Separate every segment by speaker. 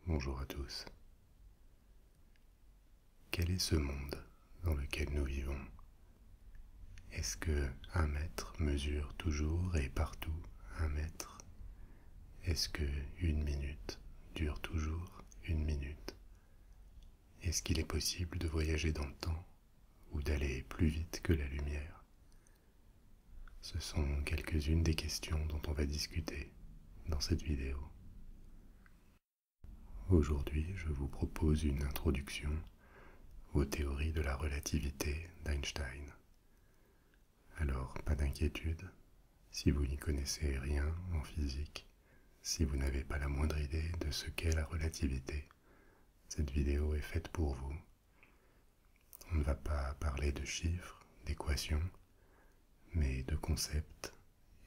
Speaker 1: Bonjour à tous. Quel est ce monde dans lequel nous vivons? Est-ce que 1 mètre mesure toujours et partout 1 mètre? Est-ce que 1 minute dure toujours 1 minute? Est-ce qu'il est possible de voyager dans le temps ou d'aller plus vite que la lumière? Ce sont quelques-unes des questions dont on va discuter dans cette vidéo. Aujourd'hui, je vous propose une introduction aux théories de la relativité d'Einstein. Alors, pas d'inquiétude, si vous n'y connaissez rien en physique, si vous n'avez pas la moindre idée de ce qu'est la relativité, cette vidéo est faite pour vous. On ne va pas parler de chiffres, d'équations, mais de concepts,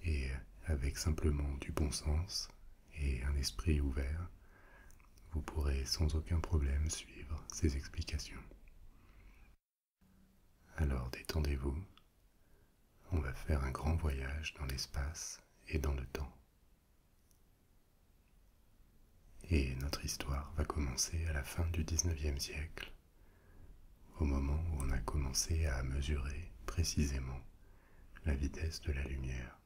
Speaker 1: et avec simplement du bon sens et un esprit ouvert, vous pourrez sans aucun problème suivre ces explications. Alors détendez-vous, on va faire un grand voyage dans l'espace et dans le temps. Et notre histoire va commencer à la fin du XIXe siècle, au moment où on a commencé à mesurer précisément la vitesse de la lumière.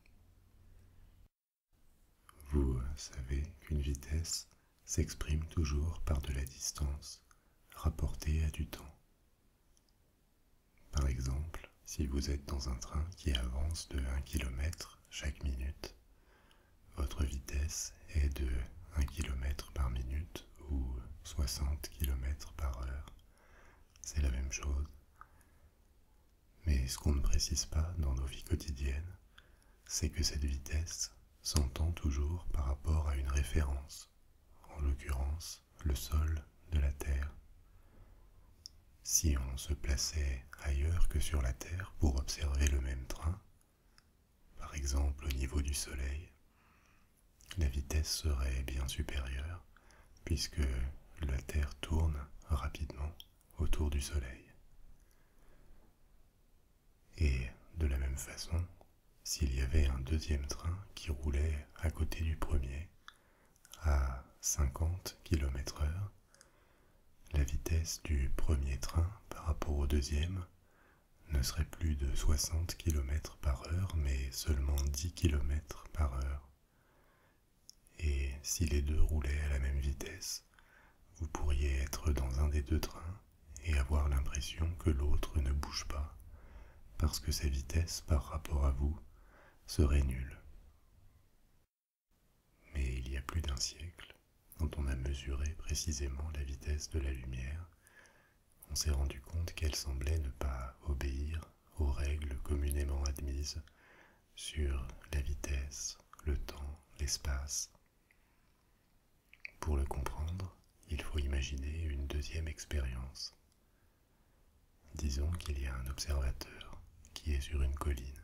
Speaker 1: Vous savez qu'une vitesse s'exprime toujours par de la distance rapportée à du temps. Par exemple, si vous êtes dans un train qui avance de 1 km chaque minute, votre vitesse est de 1 km par minute ou 60 km par heure. C'est la même chose. Mais ce qu'on ne précise pas dans nos vies quotidiennes, c'est que cette vitesse s'entend toujours par rapport à une référence, en l'occurrence le sol de la Terre. Si on se plaçait ailleurs que sur la Terre pour observer le même train, par exemple au niveau du Soleil, la vitesse serait bien supérieure puisque la Terre tourne rapidement autour du Soleil. Et de la même façon, s'il y avait un deuxième train qui roulait à côté du premier à 50 km/h, la vitesse du premier train par rapport au deuxième ne serait plus de 60 km/h mais seulement 10 km/h. Et si les deux roulaient à la même vitesse, vous pourriez être dans un des deux trains et avoir l'impression que l'autre ne bouge pas, parce que sa vitesse par rapport à vous serait nulle. Mais il y a plus d'un siècle, quand on a mesuré précisément la vitesse de la lumière, on s'est rendu compte qu'elle semblait ne pas obéir aux règles communément admises sur la vitesse, le temps, l'espace. Pour le comprendre, il faut imaginer une deuxième expérience. Disons qu'il y a un observateur qui est sur une colline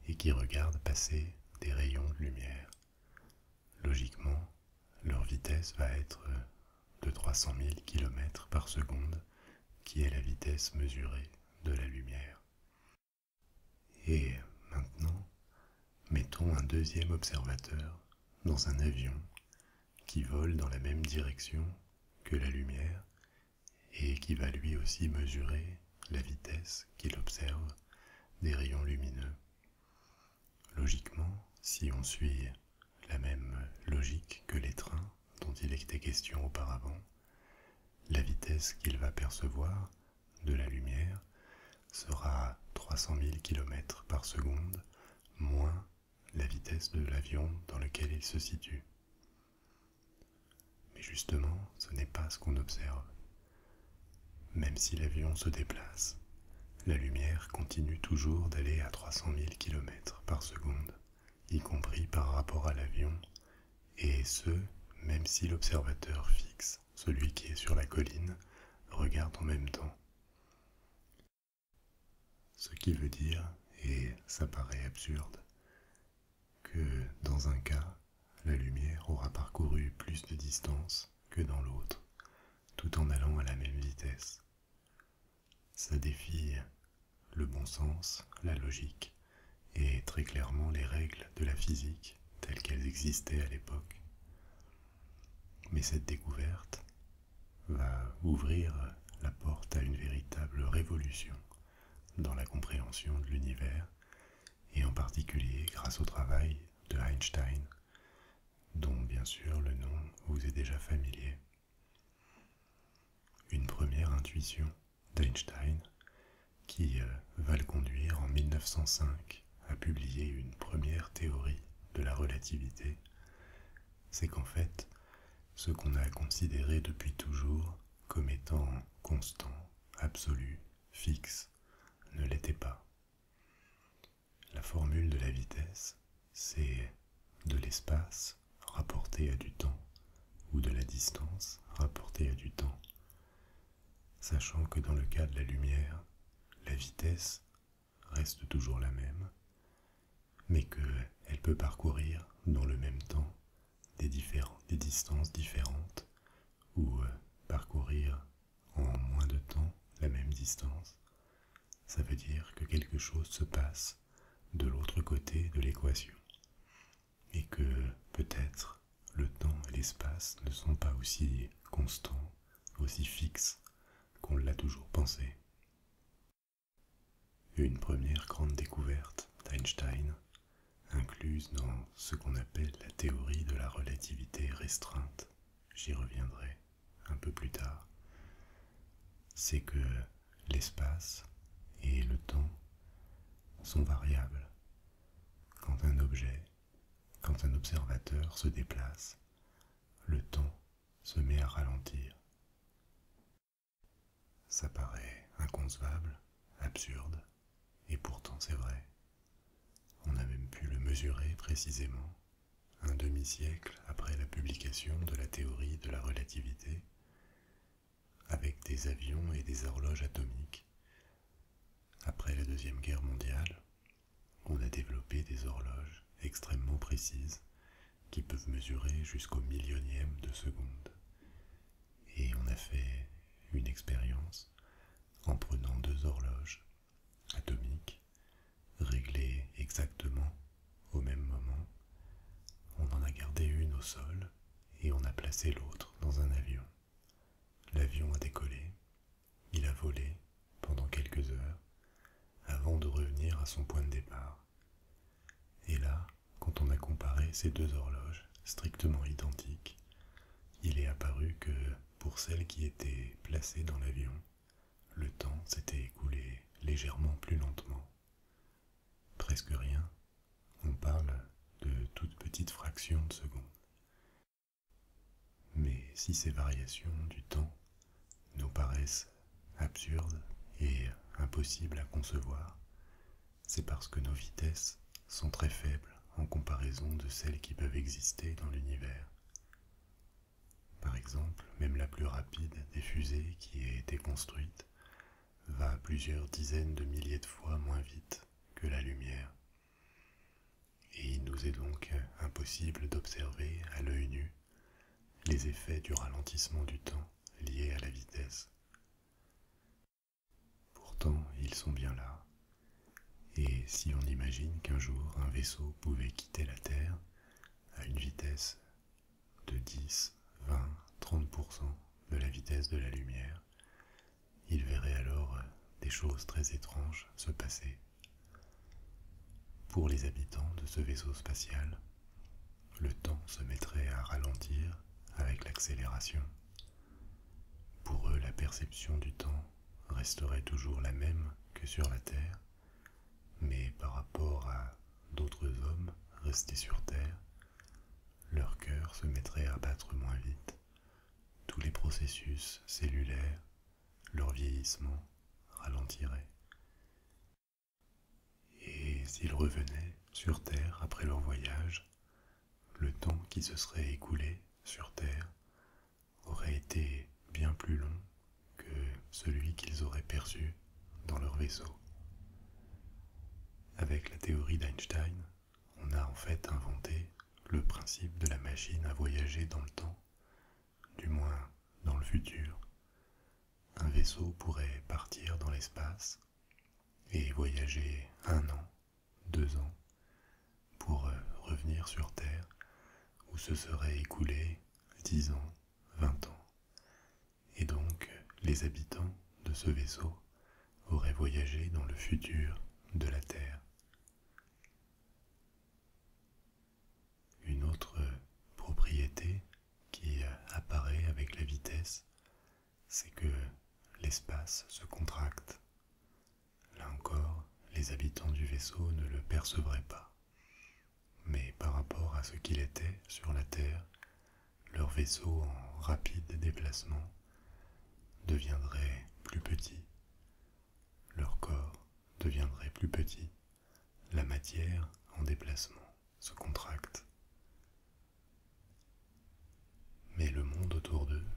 Speaker 1: et qui regarde passer des rayons de lumière. Logiquement, leur vitesse va être de 300 000 km par seconde, qui est la vitesse mesurée de la lumière. Et maintenant, mettons un deuxième observateur dans un avion qui vole dans la même direction que la lumière et qui va lui aussi mesurer la vitesse qu'il observe des rayons lumineux. Logiquement, si on suit la même logique que les trains dont il était question auparavant, la vitesse qu'il va percevoir de la lumière sera 300 000 km par seconde moins la vitesse de l'avion dans lequel il se situe. Mais justement, ce n'est pas ce qu'on observe. Même si l'avion se déplace, la lumière continue toujours d'aller à 300 000 km par seconde, y compris par rapport à l'avion, et ce, même si l'observateur fixe, celui qui est sur la colline, regarde en même temps. Ce qui veut dire, et ça paraît absurde, que dans un cas, la lumière aura parcouru plus de distance que dans l'autre, tout en allant à la même vitesse. Ça défie le bon sens, la logique, et très clairement les règles de la physique telles qu'elles existaient à l'époque. Mais cette découverte va ouvrir la porte à une véritable révolution dans la compréhension de l'univers, et en particulier grâce au travail de Einstein, dont bien sûr le nom vous est déjà familier. Une première intuition d'Einstein qui va le conduire en 1905 à publier une première théorie de la relativité, c'est qu'en fait, ce qu'on a considéré depuis toujours comme étant constant, absolu, fixe, ne l'était pas. La formule de la vitesse, c'est de l'espace rapporté à du temps, ou de la distance rapportée à du temps, sachant que dans le cas de la lumière, la vitesse reste toujours la même, mais qu'elle peut parcourir dans le même temps des distances différentes, ou parcourir en moins de temps la même distance. Ça veut dire que quelque chose se passe de l'autre côté de l'équation, et que peut-être le temps et l'espace ne sont pas aussi constants, aussi fixes qu'on l'a toujours pensé. Une première grande découverte d'Einstein, incluse dans ce qu'on appelle la théorie de la relativité restreinte, j'y reviendrai un peu plus tard, c'est que l'espace et le temps sont variables. Quand un objet, quand un observateur se déplace, le temps se met à ralentir. Ça paraît inconcevable, absurde, et pourtant c'est vrai. On a même pu le mesurer précisément, un demi-siècle après la publication de la théorie de la relativité, avec des avions et des horloges atomiques. Après la Deuxième Guerre mondiale, on a développé des horloges extrêmement précises qui peuvent mesurer jusqu'au millionième de seconde. Et on a fait une expérience en prenant deux horloges atomiques réglées exactement au même moment. On en a gardé une au sol et on a placé l'autre dans un avion. L'avion a décollé, il a volé pendant quelques heures avant de revenir à son point de départ. Et là, quand on a comparé ces deux horloges strictement identiques, il est apparu que pour celle qui était placée dans l'avion, le temps s'était écoulé légèrement plus lentement. Presque rien, on parle de toutes petites fractions de secondes. Mais si ces variations du temps nous paraissent absurdes et impossibles à concevoir, c'est parce que nos vitesses sont très faibles en comparaison de celles qui peuvent exister dans l'univers. Par exemple, même la plus rapide des fusées qui ait été construite va plusieurs dizaines de milliers de fois moins vite que la lumière. Et il nous est donc impossible d'observer à l'œil nu les effets du ralentissement du temps liés à la vitesse. Pourtant, ils sont bien là. Et si on imagine qu'un jour un vaisseau pouvait quitter la Terre à une vitesse de 10, 20, 30% de la vitesse de la lumière, il verrait alors des choses très étranges se passer. Pour les habitants de ce vaisseau spatial, le temps se mettrait à ralentir avec l'accélération. Pour eux, la perception du temps resterait toujours la même que sur la Terre, mais par rapport à d'autres hommes restés sur Terre, leur cœur se mettrait à battre moins vite. Tous les processus cellulaires, leur vieillissement ralentirait. Et s'ils revenaient sur Terre après leur voyage, le temps qui se serait écoulé sur Terre aurait été bien plus long que celui qu'ils auraient perçu dans leur vaisseau. Avec la théorie d'Einstein, on a en fait inventé le principe de la machine à voyager dans le temps, du moins dans le futur. Un vaisseau pourrait partir dans l'espace et voyager 1 an, 2 ans, pour revenir sur Terre, où se serait écoulé 10 ans, les habitants de ce vaisseau auraient voyagé dans le futur de la Terre. Une autre propriété qui apparaît avec la vitesse, c'est que l'espace se contracte. Là encore, les habitants du vaisseau ne le percevraient pas. Mais par rapport à ce qu'il était sur la Terre, leur vaisseau en rapide déplacement deviendrait plus petit. Leur corps deviendrait plus petit. La matière en déplacement se contracte. Mais le monde autour d'eux,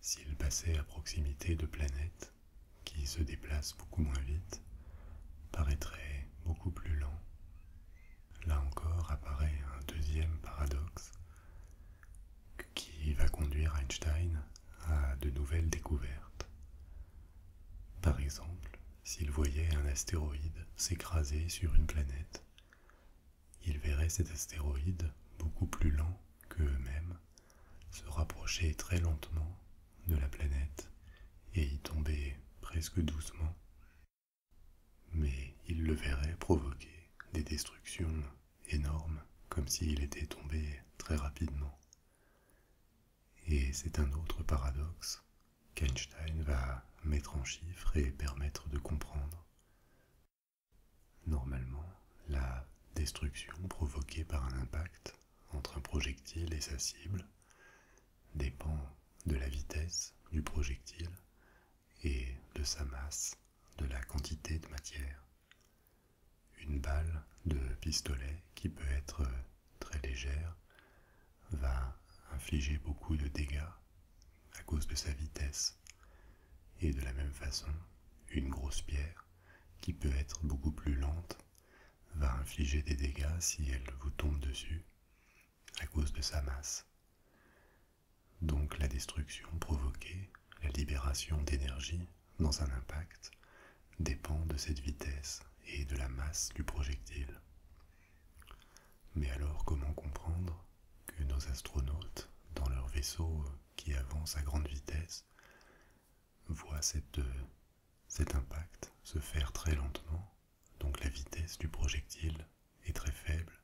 Speaker 1: s'ils passaient à proximité de planètes qui se déplacent beaucoup moins vite, paraîtrait beaucoup plus lent. Là encore apparaît un deuxième paradoxe qui va conduire Einstein à de nouvelles découvertes. Par exemple, s'il voyait un astéroïde s'écraser sur une planète, il verrait cet astéroïde beaucoup plus lent qu'eux-mêmes se rapprocher très lentement de la planète et y tomber presque doucement. Mais il le verrait provoquer des destructions énormes, comme s'il était tombé très rapidement. Et c'est un autre paradoxe qu'Einstein va mettre en chiffres et permettre de comprendre. Normalement, la destruction provoquée par un impact entre un projectile et sa cible dépend de la vitesse du projectile et de sa masse, de la quantité de matière. Une balle de pistolet qui peut être très légère va infliger beaucoup de dégâts à cause de sa vitesse. Et de la même façon, une grosse pierre qui peut être beaucoup plus lente va infliger des dégâts si elle vous tombe dessus à cause de sa masse. Donc la destruction provoquée, la libération d'énergie dans un impact, dépend de cette vitesse et de la masse du projectile. Mais alors comment comprendre que nos astronautes, dans leur vaisseau qui avance à grande vitesse, voient cet impact se faire très lentement, donc la vitesse du projectile est très faible,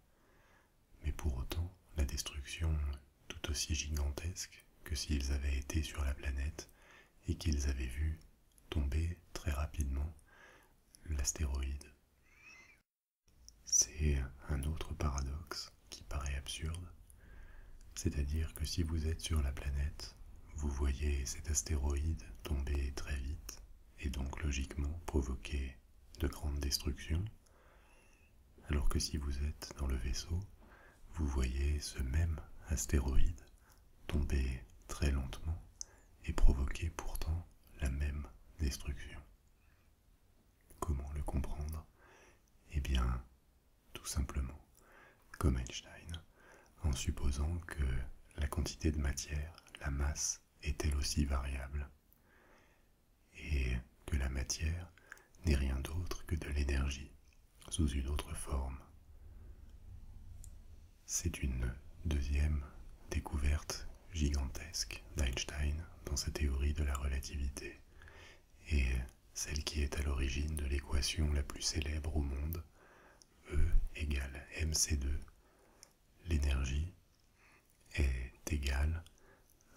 Speaker 1: mais pour autant la destruction tout aussi gigantesque que s'ils avaient été sur la planète et qu'ils avaient vu tomber très rapidement l'astéroïde. C'est un autre paradoxe qui paraît absurde, c'est-à-dire que si vous êtes sur la planète, vous voyez cet astéroïde tomber très vite et donc logiquement provoquer de grandes destructions, alors que si vous êtes dans le vaisseau, vous voyez ce même astéroïde tomber très lentement et provoquer pourtant la même destruction. Comment le comprendre? Eh bien, tout simplement, comme Einstein, en supposant que la quantité de matière, la masse, est elle aussi variable, et que la matière n'est rien d'autre que de l'énergie, sous une autre forme. C'est une deuxième découverte gigantesque d'Einstein dans sa théorie de la relativité, et celle qui est à l'origine de l'équation la plus célèbre au monde, E égale mc2. L'énergie est égale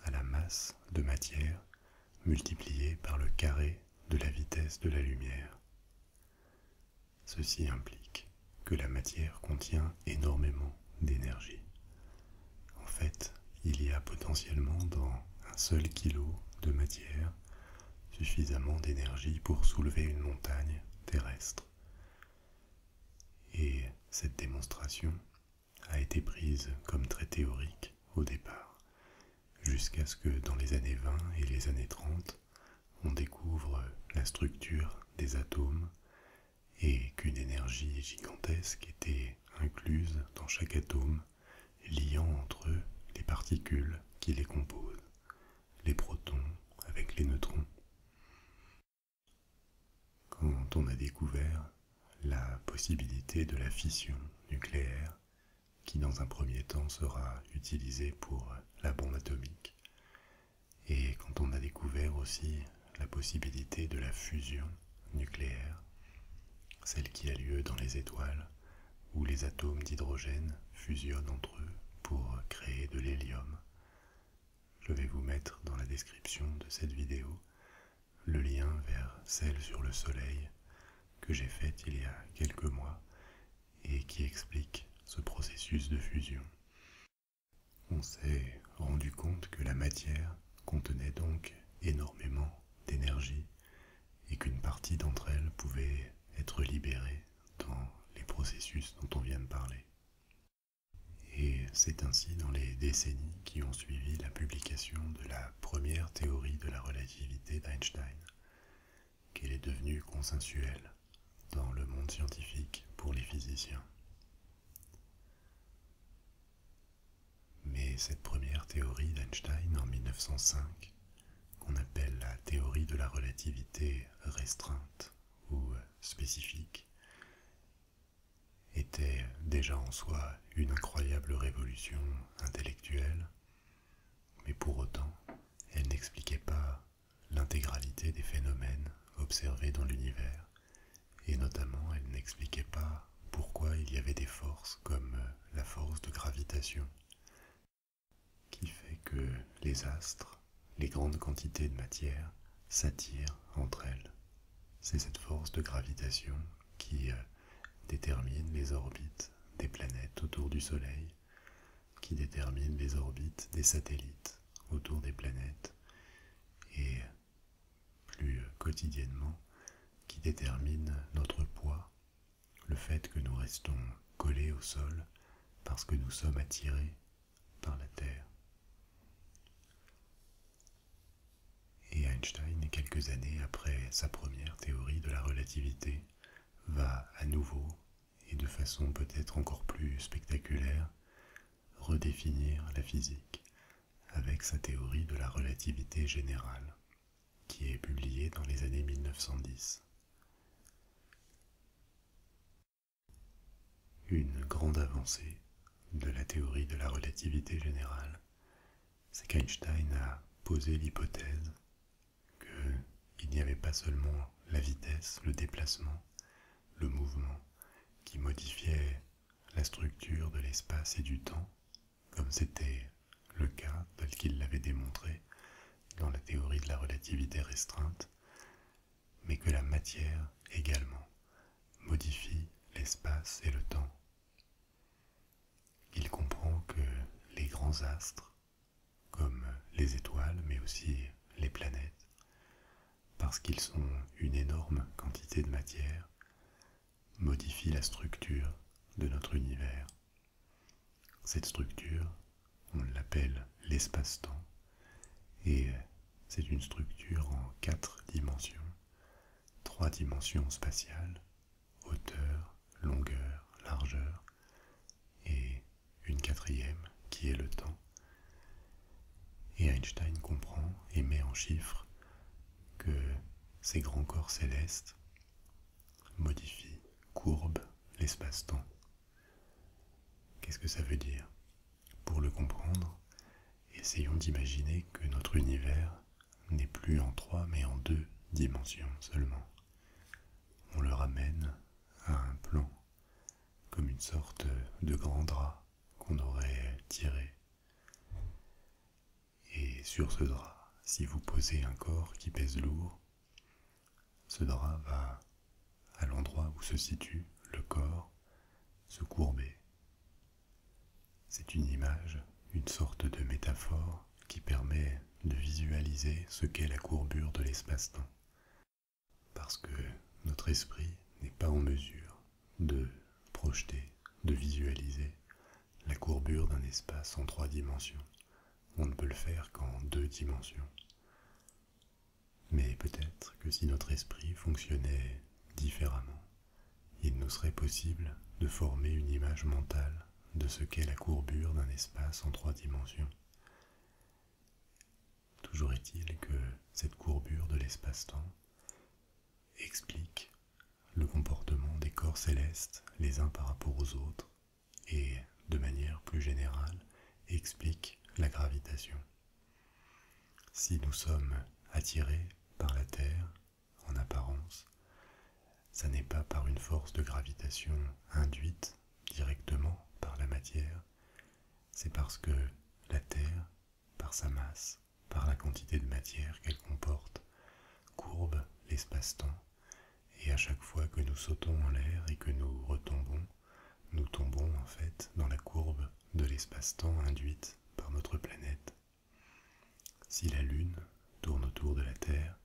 Speaker 1: à la masse de matière multipliée par le carré de la vitesse de la lumière. Ceci implique que la matière contient énormément d'énergie. En fait, il y a potentiellement dans un seul kilo de matière suffisamment d'énergie pour soulever une montagne terrestre. Et cette démonstration a été prise comme très théorique au départ, jusqu'à ce que dans les années 20 et les années 30, on découvre la structure des atomes et qu'une énergie gigantesque était incluse dans chaque atome, liant entre eux les particules qui les composent, les protons avec les neutrons. Quand on a découvert la possibilité de la fission nucléaire, qui dans un premier temps sera utilisée pour la bombe atomique, et quand on a découvert aussi la la possibilité de la fusion nucléaire, celle qui a lieu dans les étoiles, où les atomes d'hydrogène fusionnent entre eux pour créer de l'hélium. Je vais vous mettre dans la description de cette vidéo le lien vers celle sur le Soleil que j'ai faite il y a quelques mois et qui explique ce processus de fusion. On s'est rendu compte que la matière contenait donc énormément d'énergie et qu'une partie d'entre elles pouvait être libérée dans les processus dont on vient de parler. Et c'est ainsi dans les décennies qui ont suivi la publication de la première théorie de la relativité d'Einstein qu'elle est devenue consensuelle dans le monde scientifique pour les physiciens. Mais cette première théorie d'Einstein en 1905, qu'on appelle la théorie de la relativité restreinte ou spécifique, était déjà en soi une incroyable révolution intellectuelle, mais pour autant, elle n'expliquait pas l'intégralité des phénomènes observés dans l'univers, et notamment elle n'expliquait pas pourquoi il y avait des forces comme la force de gravitation, qui fait que les astres, les grandes quantités de matière, s'attirent entre elles. C'est cette force de gravitation qui détermine les orbites des planètes autour du Soleil, qui détermine les orbites des satellites autour des planètes, et plus quotidiennement, qui détermine notre poids, le fait que nous restons collés au sol parce que nous sommes attirés par la Terre. Et Einstein, quelques années après sa première théorie de la relativité, va à nouveau, et de façon peut-être encore plus spectaculaire, redéfinir la physique avec sa théorie de la relativité générale, qui est publiée dans les années 1910. Une grande avancée de la théorie de la relativité générale, c'est qu'Einstein a posé l'hypothèse qu'il n'y avait pas seulement la vitesse, le déplacement, le mouvement, qui modifiait la structure de l'espace et du temps, comme c'était le cas tel qu'il l'avait démontré dans la théorie de la relativité restreinte, mais que la matière également modifie l'espace et le temps. Il comprend que les grands astres, comme les étoiles, mais aussi les planètes, parce qu'ils sont une énorme quantité de matière, modifient la structure de notre univers. Cette structure, on l'appelle l'espace-temps, et c'est une structure en 4 dimensions, 3 dimensions spatiales, hauteur, longueur, largeur, et une 4e qui est le temps. Et Einstein comprend et met en chiffres que ces grands corps célestes modifient, courbent l'espace-temps. Qu'est-ce que ça veut dire? Pour le comprendre, essayons d'imaginer que notre univers n'est plus en 3 mais en 2 dimensions seulement. On le ramène à un plan, comme une sorte de grand drap qu'on aurait tiré. Et sur ce drap, si vous posez un corps qui pèse lourd, ce drap va, à l'endroit où se situe le corps, se courber. C'est une image, une sorte de métaphore qui permet de visualiser ce qu'est la courbure de l'espace-temps. Parce que notre esprit n'est pas en mesure de projeter, de visualiser la courbure d'un espace en 3 dimensions. On ne peut le faire qu'en 2 dimensions. Mais peut-être que si notre esprit fonctionnait différemment, il nous serait possible de former une image mentale de ce qu'est la courbure d'un espace en 3 dimensions. Toujours est-il que cette courbure de l'espace-temps explique le comportement des corps célestes les uns par rapport aux autres et, de manière plus générale, explique la gravitation. Si nous sommes attirés par la Terre, en apparence, ça n'est pas par une force de gravitation induite directement par la matière, c'est parce que la Terre, par sa masse, par la quantité de matière qu'elle comporte, courbe l'espace-temps, et à chaque fois que nous sautons en l'air et que nous tombons en fait dans la courbe de l'espace-temps induite par notre planète. Si la Lune tourne autour de la Terre,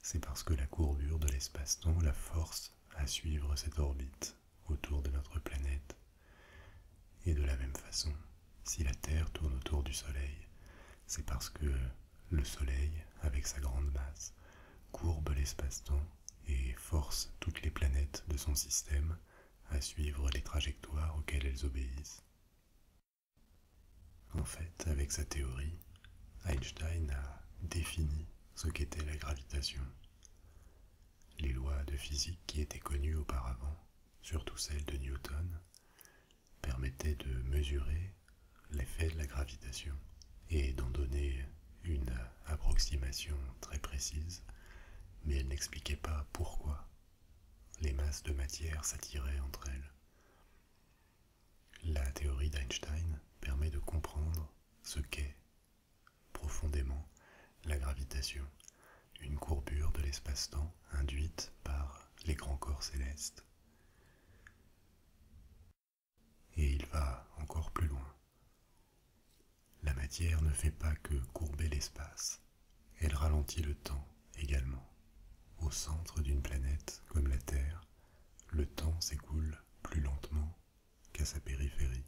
Speaker 1: c'est parce que la courbure de l'espace-temps la force à suivre cette orbite autour de notre planète. Et de la même façon, si la Terre tourne autour du Soleil, c'est parce que le Soleil, avec sa grande masse, courbe l'espace-temps et force toutes les planètes de son système à suivre les trajectoires auxquelles elles obéissent. En fait, avec sa théorie, Einstein a défini ce qu'était la gravitation. Les lois de physique qui étaient connues auparavant, surtout celles de Newton, permettaient de mesurer l'effet de la gravitation et d'en donner une approximation très précise, mais elle n'expliquait pas pourquoi les masses de matière s'attiraient entre elles. La théorie d'Einstein permet de comprendre ce qu'est profondément la gravitation, une courbure de l'espace-temps induite par les grands corps célestes. Et il va encore plus loin. La matière ne fait pas que courber l'espace, elle ralentit le temps également. Au centre d'une planète comme la Terre, le temps s'écoule plus lentement qu'à sa périphérie.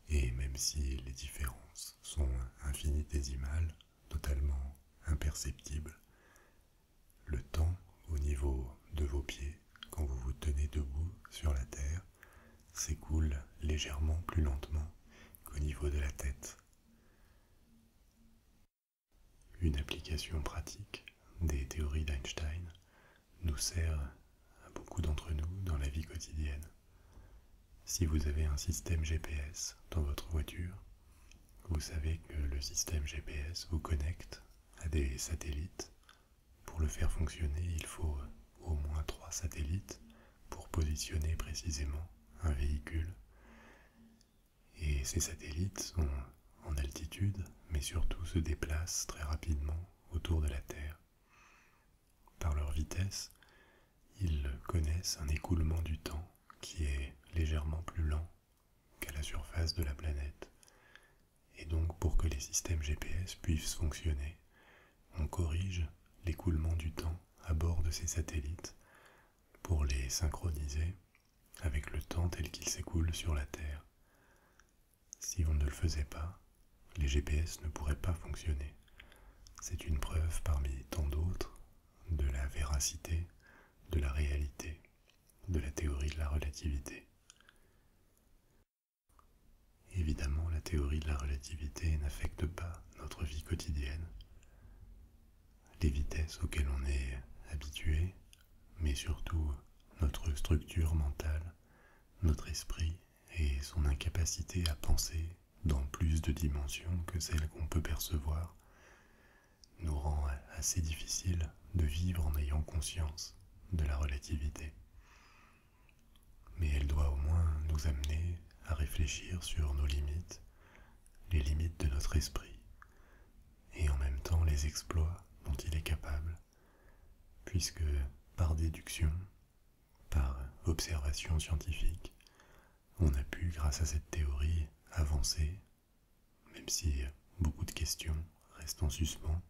Speaker 1: Et même si les différences sont infinitésimales, totalement imperceptibles, le temps au niveau de vos pieds, quand vous vous tenez debout sur la Terre, s'écoule légèrement plus lentement qu'au niveau de la tête. Une application pratique des théories d'Einstein nous sert à beaucoup d'entre nous dans la vie quotidienne. Si vous avez un système GPS dans votre voiture, vous savez que le système GPS vous connecte à des satellites. Pour le faire fonctionner, il faut au moins 3 satellites pour positionner précisément un véhicule. Et ces satellites sont en altitude, mais surtout se déplacent très rapidement autour de la Terre. Par leur vitesse, ils connaissent un écoulement du temps qui est légèrement plus lent qu'à la surface de la planète. Et donc, pour que les systèmes GPS puissent fonctionner, on corrige l'écoulement du temps à bord de ces satellites pour les synchroniser avec le temps tel qu'il s'écoule sur la Terre. Si on ne le faisait pas, les GPS ne pourraient pas fonctionner. C'est une preuve parmi tant d'autres de la véracité, de la réalité, de la théorie de la relativité. Évidemment, la théorie de la relativité n'affecte pas notre vie quotidienne. Les vitesses auxquelles on est habitué, mais surtout notre structure mentale, notre esprit et son incapacité à penser dans plus de dimensions que celles qu'on peut percevoir, nous rend assez difficile de vivre en ayant conscience de la relativité. Mais elle doit au moins nous amener à réfléchir sur nos limites, les limites de notre esprit, et en même temps les exploits dont il est capable, puisque par déduction, par observation scientifique, on a pu, grâce à cette théorie, avancer, même si beaucoup de questions restent en suspens,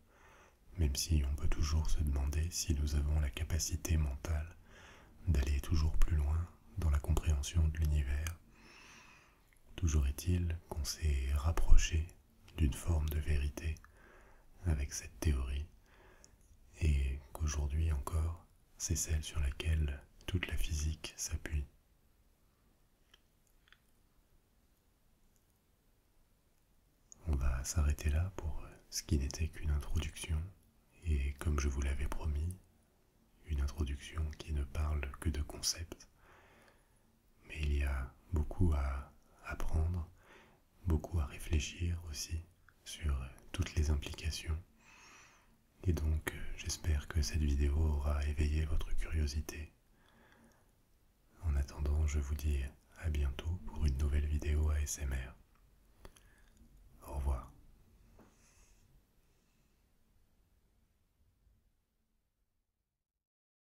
Speaker 1: même si on peut toujours se demander si nous avons la capacité mentale d'aller toujours plus loin dans la compréhension de l'univers. Toujours est-il qu'on s'est rapproché d'une forme de vérité avec cette théorie, et qu'aujourd'hui encore, c'est celle sur laquelle toute la physique s'appuie. On va s'arrêter là pour ce qui n'était qu'une introduction, et comme je vous l'avais promis, une introduction qui ne parle que de concepts. Mais il y a beaucoup à apprendre, beaucoup à réfléchir aussi sur toutes les implications. Et donc J'espère que cette vidéo aura éveillé votre curiosité. En attendant, je vous dis à bientôt pour une nouvelle vidéo ASMR.